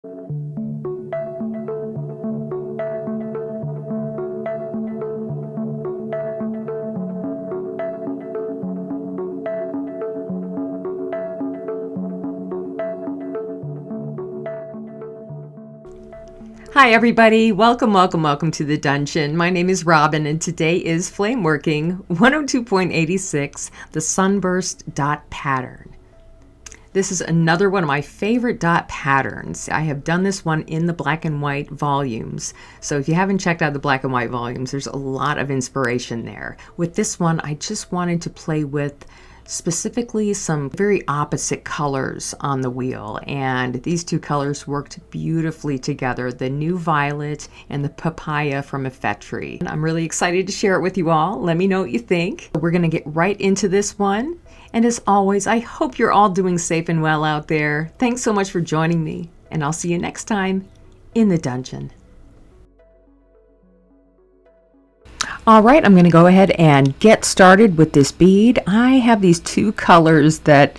Hi everybody, welcome to the dungeon. My name is Robin and today is Flameworking 102.86, the Sunburst dot pattern. This is another one of my favorite dot patterns. I have done this one in the black and white volumes. So if you haven't checked out the black and white volumes, there's a lot of inspiration there. With this one, I just wanted to play with specifically some very opposite colors on the wheel, and these two colors worked beautifully together, the new violet and the papaya from Effetri. I'm really excited to share it with you all. Let me know what you think. We're going to get right into this one, and as always, I hope you're all doing safe and well out there. Thanks so much for joining me, and I'll see you next time in the dungeon. All right, I'm going to go ahead and get started with this bead. I have these two colors that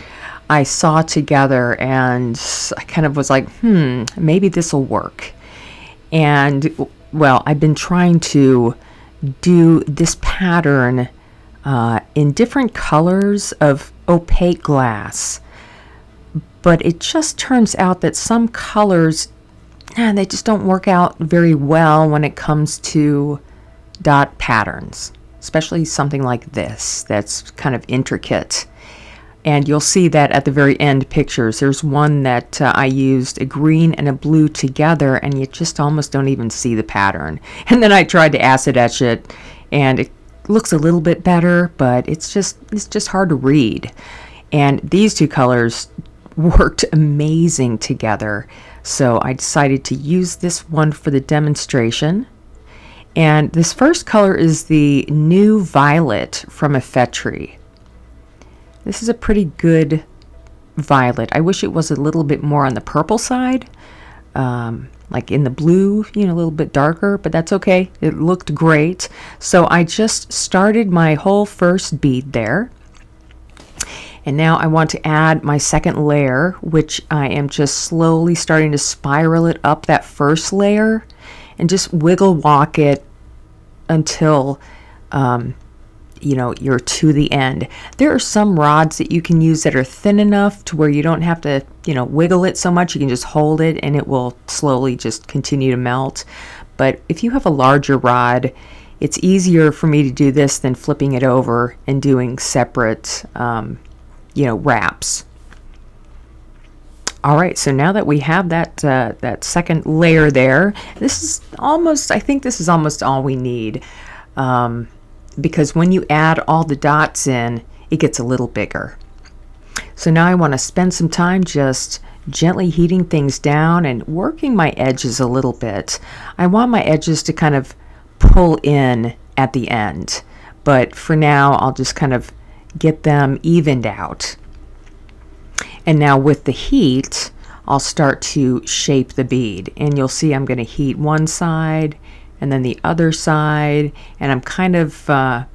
I saw together and I kind of was like, maybe this will work. And well, I've been trying to do this pattern in different colors of opaque glass, but it just turns out that some colors, they just don't work out very well when it comes to dot patterns, especially something like this that's kind of intricate. And you'll see that at the very end pictures. There's one that I used a green and a blue together, and you just almost don't even see the pattern. And then I tried to acid etch it, and it looks a little bit better, but it's just hard to read. And these two colors worked amazing together, so I decided to use this one for the demonstration. And this first color is the new violet from Effetri. This is a pretty good violet. I wish it was a little bit more on the purple side, like in the blue, a little bit darker, but that's okay. It looked great. So I just started my whole first bead there. And now I want to add my second layer, which I am just slowly starting to spiral it up that first layer and just wiggle walk it until you're to the end. There are some rods that you can use that are thin enough to where you don't have to wiggle it so much. You can just hold it and it will slowly just continue to melt. But if you have a larger rod, it's easier for me to do this than flipping it over and doing separate wraps. All right, so now that we have that second layer there, I think this is almost all we need, because when you add all the dots in, it gets a little bigger. So now I want to spend some time just gently heating things down and working my edges a little bit. I want my edges to kind of pull in at the end, but for now I'll just kind of get them evened out. And now with the heat, I'll start to shape the bead. And you'll see I'm going to heat one side and then the other side. And I'm kind of, now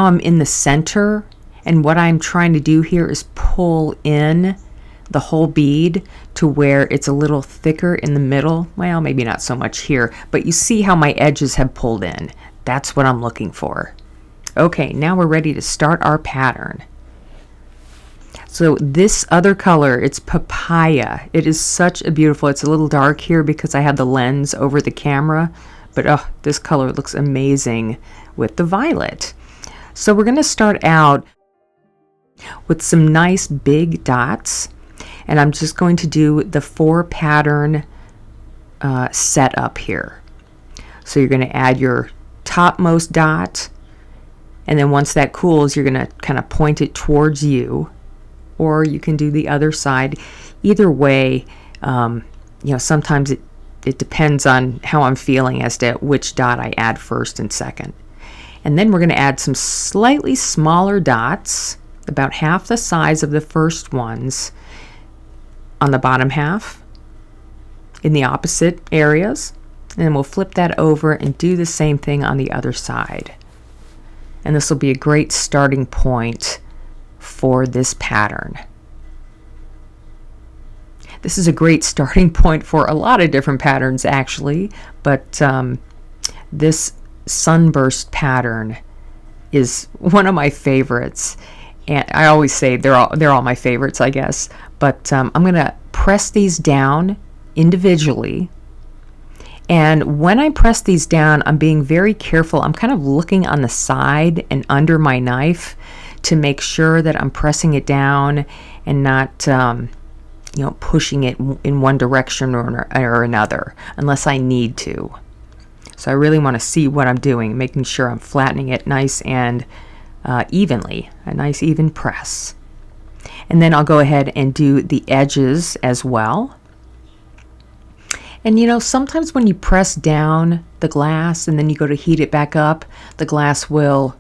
I'm in the center. And what I'm trying to do here is pull in the whole bead to where it's a little thicker in the middle. Well, maybe not so much here, but you see how my edges have pulled in. That's what I'm looking for. Okay, now we're ready to start our pattern. So this other color, it's papaya. It is such a beautiful, it's a little dark here because I have the lens over the camera, but this color looks amazing with the violet. So we're going to start out with some nice big dots, and I'm just going to do the 4 pattern setup here. So you're going to add your topmost dot, and then once that cools, you're going to kind of point it towards you, or you can do the other side. Either way, sometimes it depends on how I'm feeling as to which dot I add first and second. And then we're going to add some slightly smaller dots, about half the size of the first ones, on the bottom half in the opposite areas. And then we'll flip that over and do the same thing on the other side. And this will be a great starting point for this pattern. This is a great starting point for a lot of different patterns actually, but this Sunburst pattern is one of my favorites. And I always say they're all my favorites, I guess. But I'm going to press these down individually. And when I press these down, I'm being very careful. I'm kind of looking on the side and under my knife to make sure that I'm pressing it down and not, pushing it in one direction or another, unless I need to. So I really want to see what I'm doing, making sure I'm flattening it nice and evenly, a nice even press. And then I'll go ahead and do the edges as well. And sometimes when you press down the glass and then you go to heat it back up, the glass will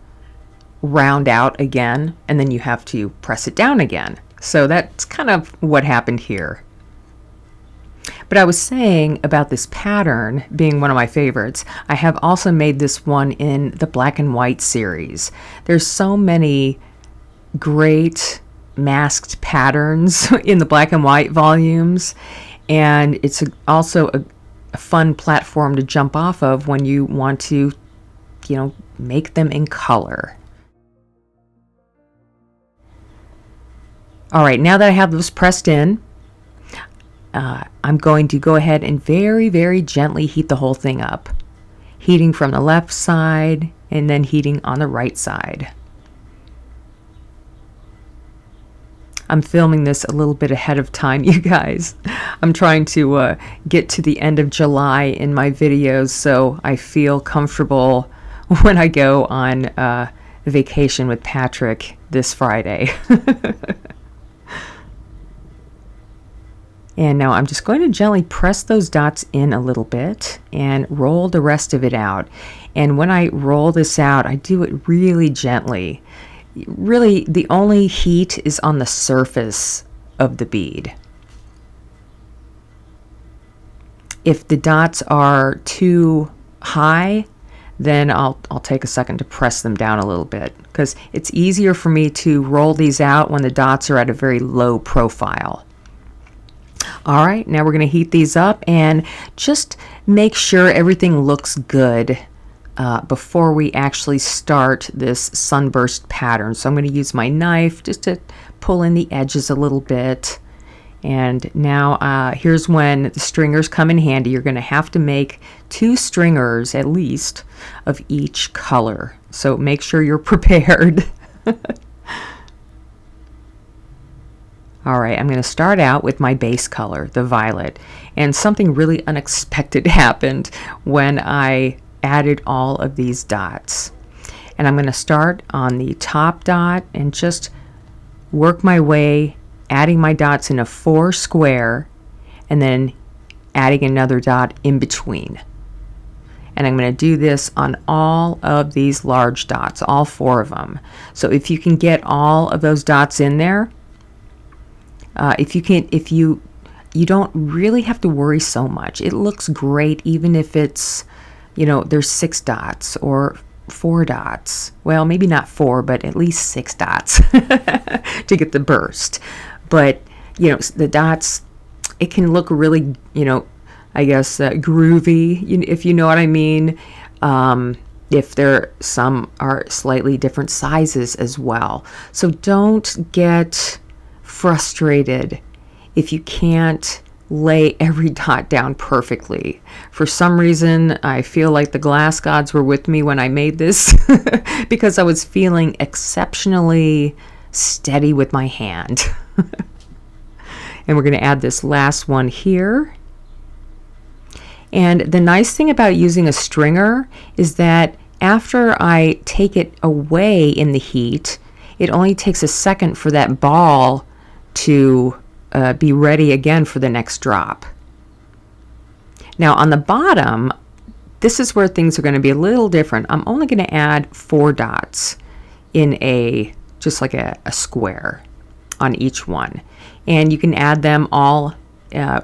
round out again, and then you have to press it down again. So that's kind of what happened here. But I was saying about this pattern being one of my favorites, I have also made this one in the black and white series. There's so many great masked patterns in the black and white volumes, and it's also a fun platform to jump off of when you want to, make them in color. All right, now that I have those pressed in, I'm going to go ahead and very, very gently heat the whole thing up. Heating from the left side and then heating on the right side. I'm filming this a little bit ahead of time, you guys. I'm trying to get to the end of July in my videos so I feel comfortable when I go on vacation with Patrick this Friday. And now I'm just going to gently press those dots in a little bit and roll the rest of it out. And when I roll this out, I do it really gently. Really, the only heat is on the surface of the bead. If the dots are too high, then I'll take a second to press them down a little bit, because it's easier for me to roll these out when the dots are at a very low profile. All right, now we're going to heat these up and just make sure everything looks good before we actually start this Sunburst pattern. So I'm going to use my knife just to pull in the edges a little bit. And now here's when the stringers come in handy. You're going to have to make 2 stringers at least of each color. So make sure you're prepared. All right, I'm going to start out with my base color, the violet. And something really unexpected happened when I added all of these dots. And I'm going to start on the top dot and just work my way, adding my dots in a 4 square, and then adding another dot in between. And I'm going to do this on all of these large dots, all 4 of them. So if you can get all of those dots in there, if you don't really have to worry so much. It looks great even if it's, there's 6 dots or 4 dots. Well, maybe not 4, but at least 6 dots to get the burst. But, the dots, it can look really, I guess, groovy, if you know what I mean. If some are slightly different sizes as well. So don't get frustrated if you can't lay every dot down perfectly. For some reason, I feel like the glass gods were with me when I made this because I was feeling exceptionally steady with my hand. And we're going to add this last one here. And the nice thing about using a stringer is that after I take it away in the heat, it only takes a second for that ball to be ready again for the next drop. Now on the bottom, this is where things are going to be a little different. I'm only going to add 4 dots in just like a square on each one. And you can add them all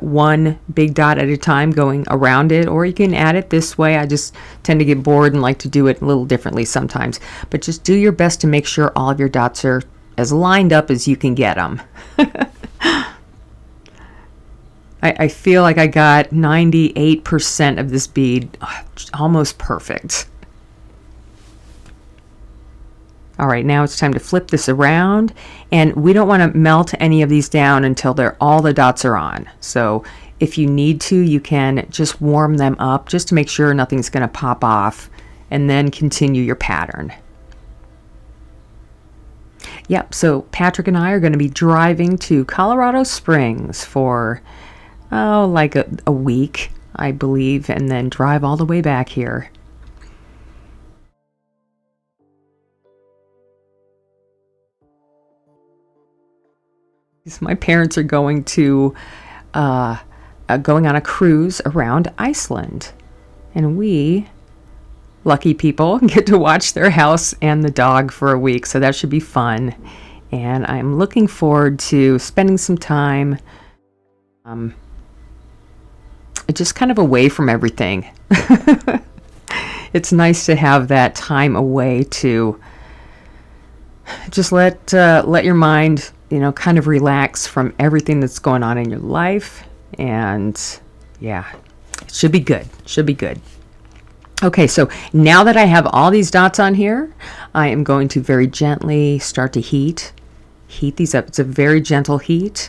one big dot at a time going around it, or you can add it this way. I just tend to get bored and like to do it a little differently sometimes. But just do your best to make sure all of your dots are as lined up as you can get them. I feel like I got 98% of this bead almost perfect. All right, now it's time to flip this around, and we don't want to melt any of these down until all the dots are on. So if you need to, you can just warm them up just to make sure nothing's going to pop off, and then continue your pattern. Yep, so Patrick and I are going to be driving to Colorado Springs for, like a week, I believe, and then drive all the way back here. My parents are going on a cruise around Iceland, and we lucky people get to watch their house and the dog for a week, so that should be fun. And I'm looking forward to spending some time just kind of away from everything. It's nice to have that time away to just let your mind, kind of relax from everything that's going on in your life. And yeah, it should be good. Should be good. Okay, so now that I have all these dots on here, I am going to very gently start to heat these up. It's a very gentle heat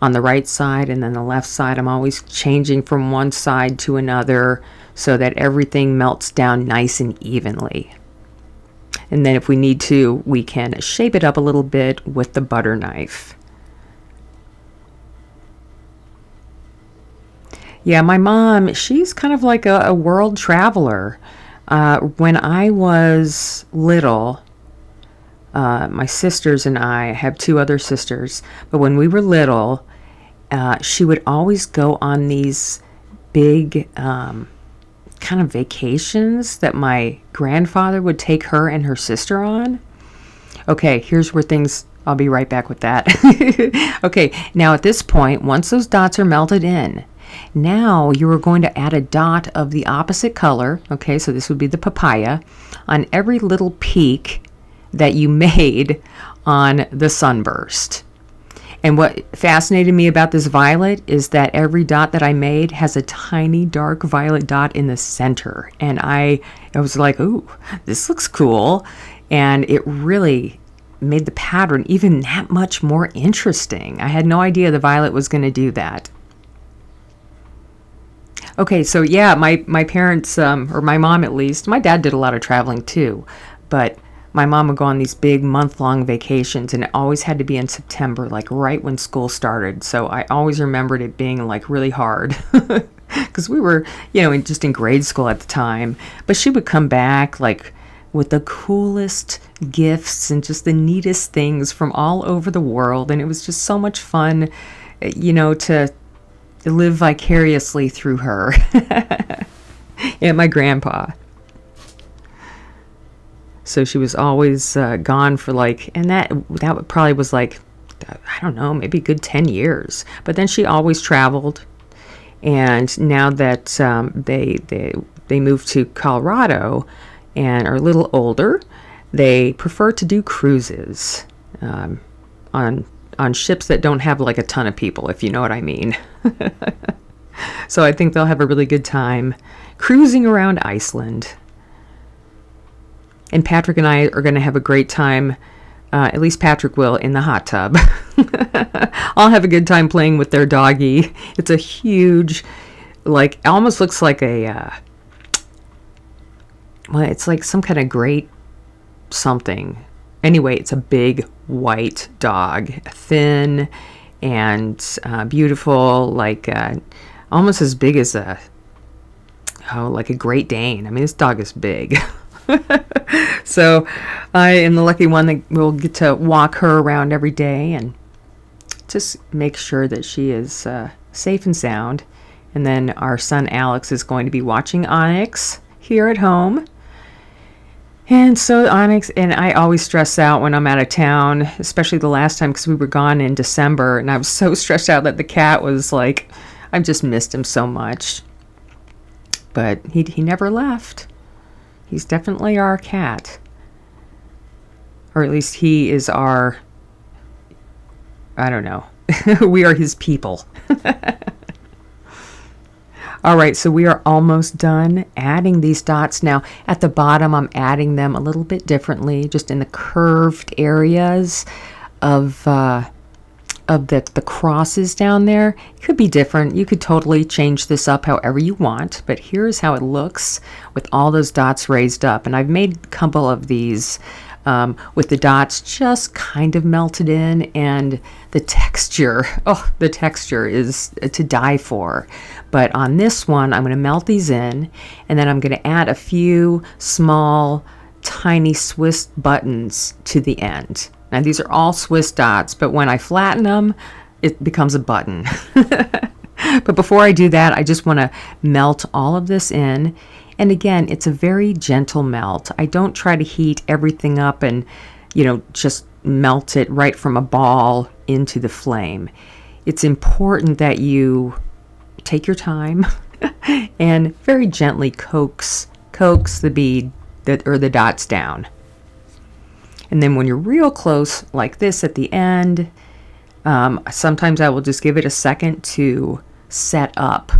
on the right side, and then the left side. I'm always changing from one side to another so that everything melts down nice and evenly. And then if we need to, we can shape it up a little bit with the butter knife. Yeah, my mom, she's kind of like a world traveler. When I was little, my sisters and I have two other sisters, but when we were little, she would always go on these big kind of vacations that my grandfather would take her and her sister on. Okay, here's where I'll be right back with that. Okay, now at this point, once those dots are melted in, now you are going to add a dot of the opposite color. Okay, so this would be the papaya on every little peak that you made on the Sunburst. And what fascinated me about this violet is that every dot that I made has a tiny dark violet dot in the center. And I was like, ooh, this looks cool. And it really made the pattern even that much more interesting. I had no idea the violet was going to do that. Okay, so yeah, my parents, or my mom at least, my dad did a lot of traveling too, but my mom would go on these big month-long vacations, and it always had to be in September, like right when school started. So I always remembered it being like really hard because we were, just in grade school at the time. But she would come back like with the coolest gifts and just the neatest things from all over the world. And it was just so much fun, to live vicariously through her and my grandpa. So she was always gone for and that probably was I don't know, maybe a good 10 years. But then she always traveled. And now that they moved to Colorado and are a little older, they prefer to do cruises on ships that don't have a ton of people, if you know what I mean. So I think they'll have a really good time cruising around Iceland. And Patrick and I are going to have a great time, at least Patrick will, in the hot tub. I'll have a good time playing with their doggy. It's a huge, it almost looks like it's like some kind of great something. Anyway, it's a big white dog, thin and beautiful, almost as big as a Great Dane. I mean, this dog is big. So I am the lucky one that will get to walk her around every day and just make sure that she is safe and sound. And then our son Alex is going to be watching Onyx here at home. And so Onyx, and I always stress out when I'm out of town, especially the last time because we were gone in December, and I was so stressed out that the cat was I just missed him so much. But he never left. He's definitely our cat. Or at least he is our, I don't know. We are his people. All right, so we are almost done adding these dots. Now, at the bottom, I'm adding them a little bit differently, just in the curved areas of the crosses down there. It could be different. You could totally change this up however you want, but here's how it looks with all those dots raised up. And I've made a couple of these with the dots just kind of melted in, and the texture is to die for. But on this one, I'm going to melt these in, and then I'm going to add a few small tiny Swiss buttons to the end. Now these are all Swiss dots, but when I flatten them, it becomes a button. But before I do that, I just want to melt all of this in. And again, it's a very gentle melt. I don't try to heat everything up and, just melt it right from a ball into the flame. It's important that you take your time and very gently coax the bead or the dots down. And then when you're real close like this at the end, sometimes I will just give it a second to set up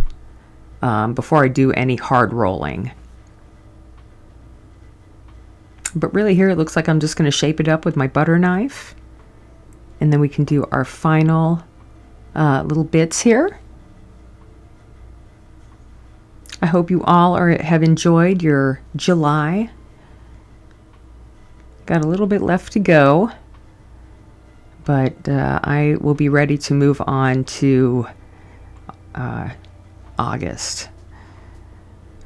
before I do any hard rolling. But really here it looks like I'm just going to shape it up with my butter knife. And then we can do our final little bits here. I hope you all have enjoyed your July. Got a little bit left to go, but I will be ready to move on to August.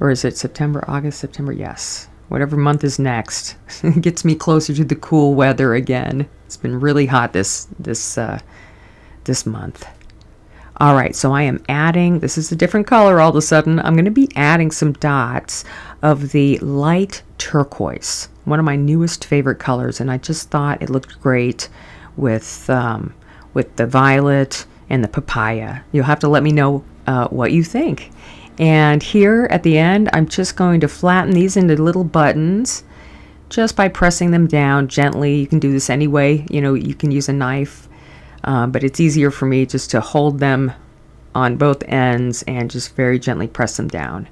Or is it September, August, September? Yes. Whatever month is next. It gets me closer to the cool weather again. It's been really hot this month. All right, so I am adding, this is a different color all of a sudden. I'm going to be adding some dots of the light turquoise, one of my newest favorite colors, and I just thought it looked great with the violet and the papaya. You'll have to let me know what you think. And here at the end, I'm just going to flatten these into little buttons just by pressing them down gently. You can do this anyway. You can use a knife, but it's easier for me just to hold them on both ends and just very gently press them down.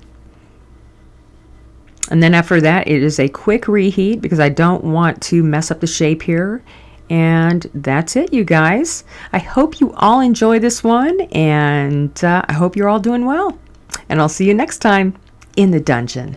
And then after that, it is a quick reheat because I don't want to mess up the shape here. And that's it, you guys. I hope you all enjoy this one, and I hope you're all doing well. And I'll see you next time in the dungeon.